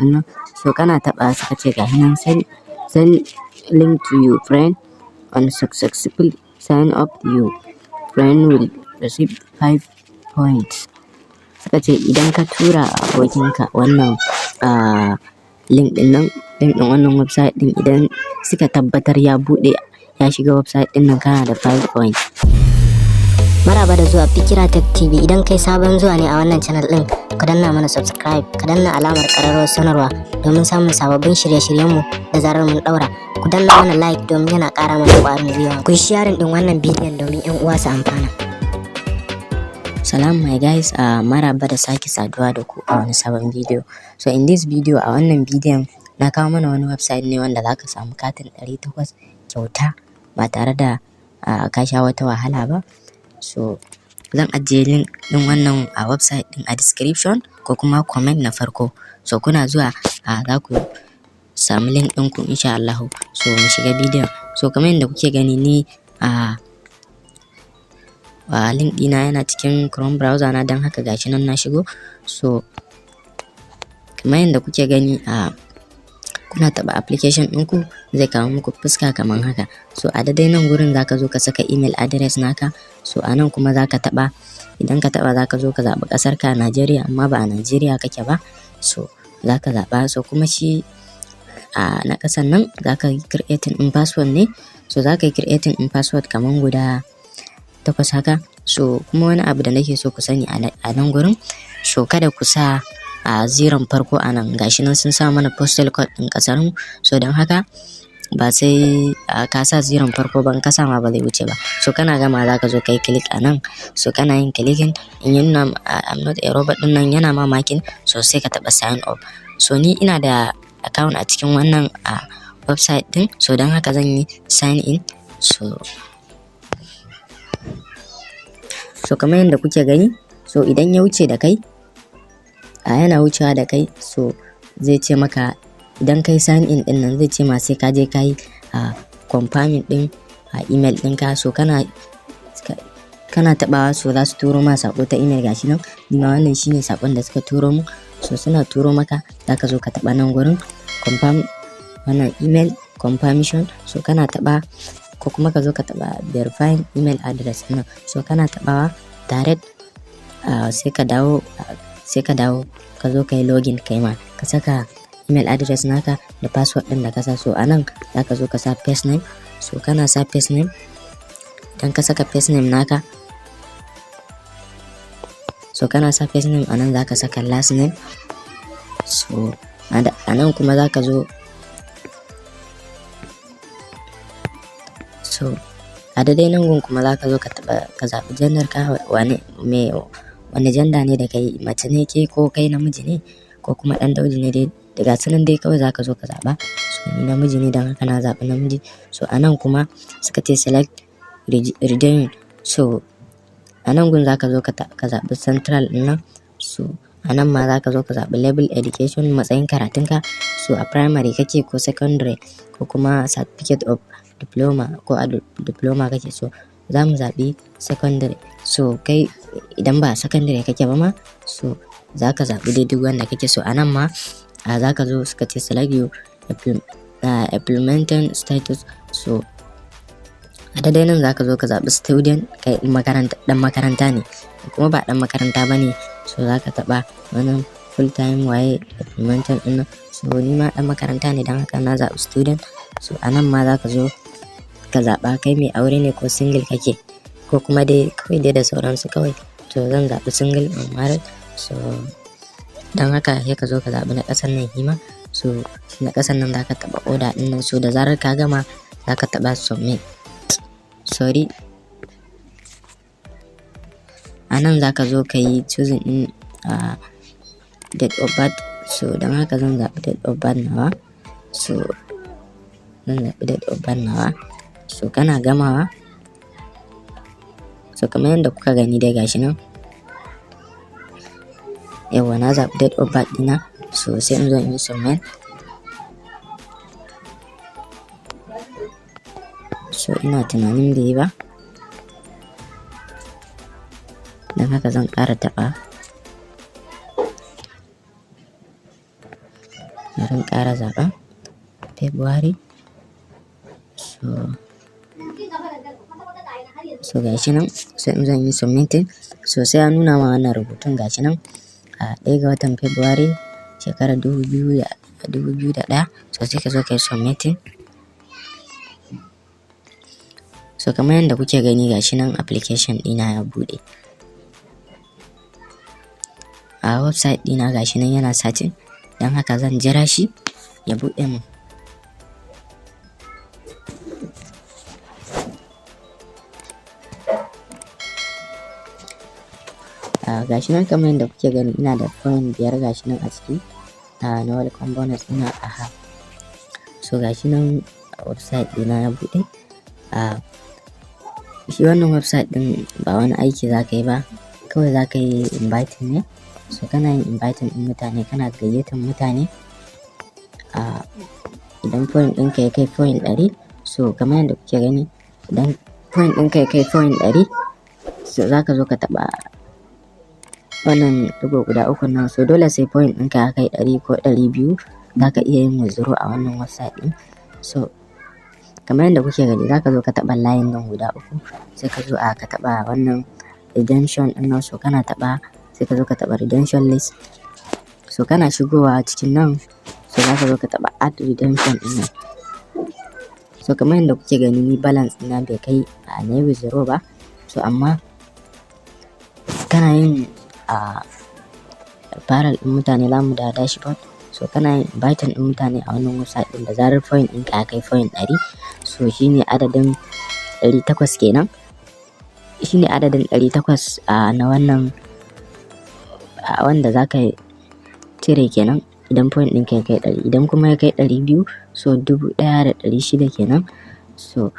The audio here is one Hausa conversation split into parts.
ɗin. So kana taɓa suka ce ga nan send link to your friend on successful sign up, your friend will receive 5 points. Suka ce idan ka tura abokinka wannan link ɗin wannan website ɗin, idan suka tabbatar ya buɗe ya shiga website ɗin nan, kana da 5 points. Maraba da zuwa Fikira Tech TV. Idan kai sabon zuwa ne a wannan channel din, ka danna mana subscribe, ka danna alamar ƙararrawar sanarwa domin samun sababbin shirye-shiryenmu da zarar mun daura. Ku danna mana like domin yana ƙara mana ƙwarin gwiwa. Ku yi sharing din wannan bidiyon domin ƴan uwa su amfana. Salam my guys, maraba da sake saduwa da ku a wani sabon bidiyo. So in this video, a wannan bidiyon na kawo mana wani website ne wanda zaka samu katin 800 kyauta ba tare da ka sha wata wahala ba. So zan ajiye link din wannan a website din a description ko kuma comment na farko. So kuna zuwa za ku samu link din ku insha Allah. So mu shiga bidiyon. So kamar yadda kuke gani ni link dina yana cikin Chrome browser na, dan haka gashi nan na shigo. So kamar yadda kuke gani kuna taɓa application ɗinku zai kawo muku fuska kamar haka. So a daidai nan gurin zaka zo ka saka email address naka. So a nan kuma zaka taɓa, idan ka taɓa zaka zo ka zaɓi ƙasar ka Najeriya, amma ba a Najeriya kake ba. So zaka zaɓa. So kuma shi na ƙasan nan zaka yi creating in password ne. So zaka yi creating in password kamar guda 8 haka. So kuma wani abu da nake so ku sani a nan gurin, so kada ku sa ziron farko a nan. Gashi nan sun sa mana postal code ɗin ƙasar mu. So don haka ba sai ka sa ziron farko ba, in ka sa ma ba zai wuce ba. So kana gama zaka zo kai click a nan. So kana yin clicking in yana I'm not a robot ɗin nan yana ma makin, so sai ka taɓa sign up. So ni ina da account a cikin wannan website ɗin, so don haka zan yi sign in. So kamar yadda kuke gani, so idan ya wuce da kai yana wucewa da kai, so zai ce maka idan kai sign in din nan zai ce ma sai ka je kai confirming din email ɗinka. So kana tabawa, so za su turo ma sako ta email. Gashi nan nima wannan shine sakon da suka turo mu. So suna turo maka, zaka zo ka taba nan gurin confirm wannan email confirmation. So kana taba, ko kuma ka zo ka taba verify email address ɗin. So kana tabawa direct sai ka dawo ka zo ka yi login kai ma, ka saka email address naka da password ɗin da ka sa. So anan zaka zo ka sa first name. So kana sa first name, idan ka saka first name naka, so kana sa first name anan zaka saka last name. So anan kuma zaka zo, so a daidai nan gun kuma zaka zo ka zaɓi gender ka, wane gender ne da kai, mace ne ke ko kai namiji ne ko kuma ɗan dauji ne dai, daga sunan dai kawai zaka zo ka zaɓa. So ni namiji ne dan haka na zaɓi namiji. So anan kuma suka ce select region. So anan gun zaka zo ka zaɓi central ɗin nan. So anan ma zaka zo ka zaɓi level education, matsayin karatunka. So a primary kake ko secondary ko kuma certificate of diploma, ko a diploma kake. So za mu zaɓi secondary. So kai idan ba secondary kake ba ma, so zaka zaɓi dai duk wanda kake. So anan ma zaka zo suka ce select your implementing status. So a daidai nan zaka zo ka zaɓi student, kai dan makaranta ne kuma ba dan makaranta bane. So zaka taɓa wannan full time waye implementing ɗin. So ni ma dan makaranta ne dan haka na zaɓi student. So anan ma zaka zo ka zaɓa kai mai aure ne ko single kake, ko kuma dai kawai dai da sauransu kawai. To zan zaɓi single married. So dan haka sai ka zo ka zaɓi na ƙasan nan hima. So na ƙasan nan zaka taɓa order ɗin nan. So da zarar ka gama zaka taɓa submit. Sorry, anan zaka zo ka yi choosing ɗin date of birth. So dan haka zan zaɓi date of birth nawa. So zan zaɓi date of birth nawa. So kana gamawa, so kamar yadda kuka gani dai gashi nan, yawa na zaɓi date of birth ɗina. So sai in zo in yi submit. So ina tunanin bai yi ba, dan haka zan ƙara taɓa. bari in ƙara zaɓa February. So gashi nan sai in zan yi submitting. So sai ya nuna ma wannan rubutun gashi nan a 1 ga watan February shekarar 2001. So sai ka zo ka yi submitting. So kamar yadda kuke gani gashi nan application ɗina ya buɗe. A website ɗina gashi nan yana searching, don haka zan jira shi ya buɗe min. Gashi nan kamar yadda kuke gani ina da point 5 gashi nan a ciki na welcome bonus ina aha. So gashi nan website ɗina ya buɗe. Shi wannan website ɗin ba wani aiki za ka yi ba, kawai za ka yi inviting ne. So kana yin inviting ɗin mutane, kana gayyatar mutane idan point ɗinka ya kai point 100. So kamar yadda kuke gani idan point ɗinka ya kai point 100, so za ka zo ka taɓa wannan ɗigo guda 3 nan. So dole sai point ɗinka ya kai 100 ko 200 za ka iya yin withdraw a wannan website ɗin. So kamar yadda kuke gani za ka zo ka taɓa layin nan guda 3, sai ka zo ka taɓa wannan redemption ɗin nan. So kana taɓa sai ka zo ka taɓa redemption list. So kana shigowa cikin nan, so za ka zo ka taɓa add redemption ɗin nan. So kamar yadda kuke gani ni balance ɗina bai kai na yi withdraw ba. So amma kana yin referral ɗin mutane, za mu da dashboard. So kana yin inviting ɗin mutane a wannan website ɗin da zarar point ɗinka ya kai point 100. So shine adadin 800 kenan. Shine adadin 800 na wannan wanda za ka cire kenan idan point ɗinka ya kai 100. Idan kuma ya kai 200, so 1600 kenan. So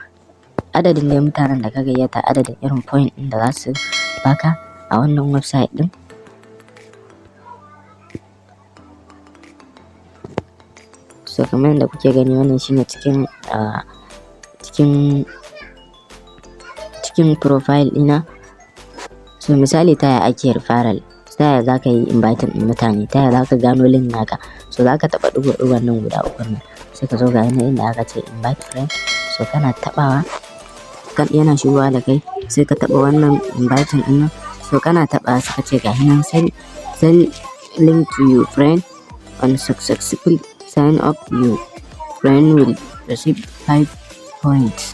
adadin dai mutanen da ka gayyata, adadin irin point ɗin da za su baka a wannan website ɗin. So kamar yadda kuke gani wannan shine cikin profile ɗina. So misali ta yaya ake referral, ta yaya za ka yi inviting ɗin mutane, ta yaya za ka gano link naka. So za ka taɓa ɗigo-ɗigon nan guda 3 nan, sai ka zo ga inda aka ce invite friend. So kana taɓawa yana shigowa da kai, sai ka taɓa wannan inviting ɗin nan. So kana taɓa suka ce ga nan send link to your friend on successful sign up, your friend will receive 5 points.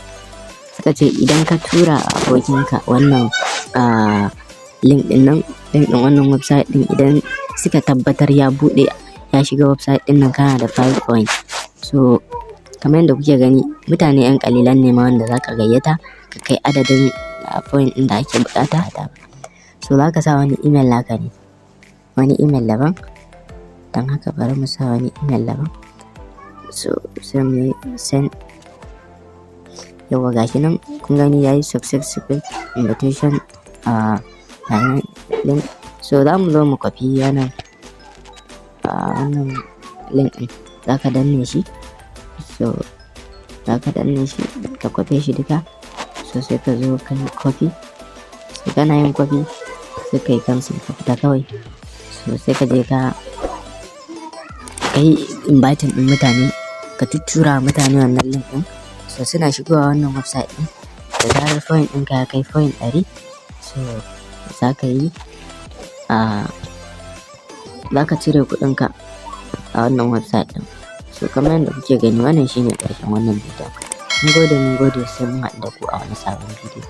Suka ce idan ka tura abokinka wannan link ɗin nan, link ɗin wannan website ɗin, idan suka tabbatar ya buɗe ya shiga website ɗin nan, kana da 5 points. So kamar yadda kuke gani mutane 'yan ƙalilan ne ma wanda za ka gayyata ka kai adadin point ɗin da ake buƙata. So za ka sa wani email naka ne, wani email daban. Don haka bari mu sa wani email daban. So sai mu yi send. Yawa gashi nan kun gani yayi successful invitation link. So za mu zo mu copy wannan link ɗin, za ka danne shi. So za ka danne shi ka copy shi duka. So sai ka zo ka yi copy. So kana yin copy sai ka yi cancel ka fita kawai. So sai ka je ka yi inviting ɗin mutane, ka tuttura mutane wannan link ɗin. So suna shigowa wannan website ɗin, da zarar point ɗinka ya kai point 100. So za ka yi za ka cire kuɗinka a wannan website ɗin. So kamar yadda kuke gani wannan shine ƙarshen wannan bidiyon. Mun gode sai mun haɗu da ku a wani sabon bidiyo.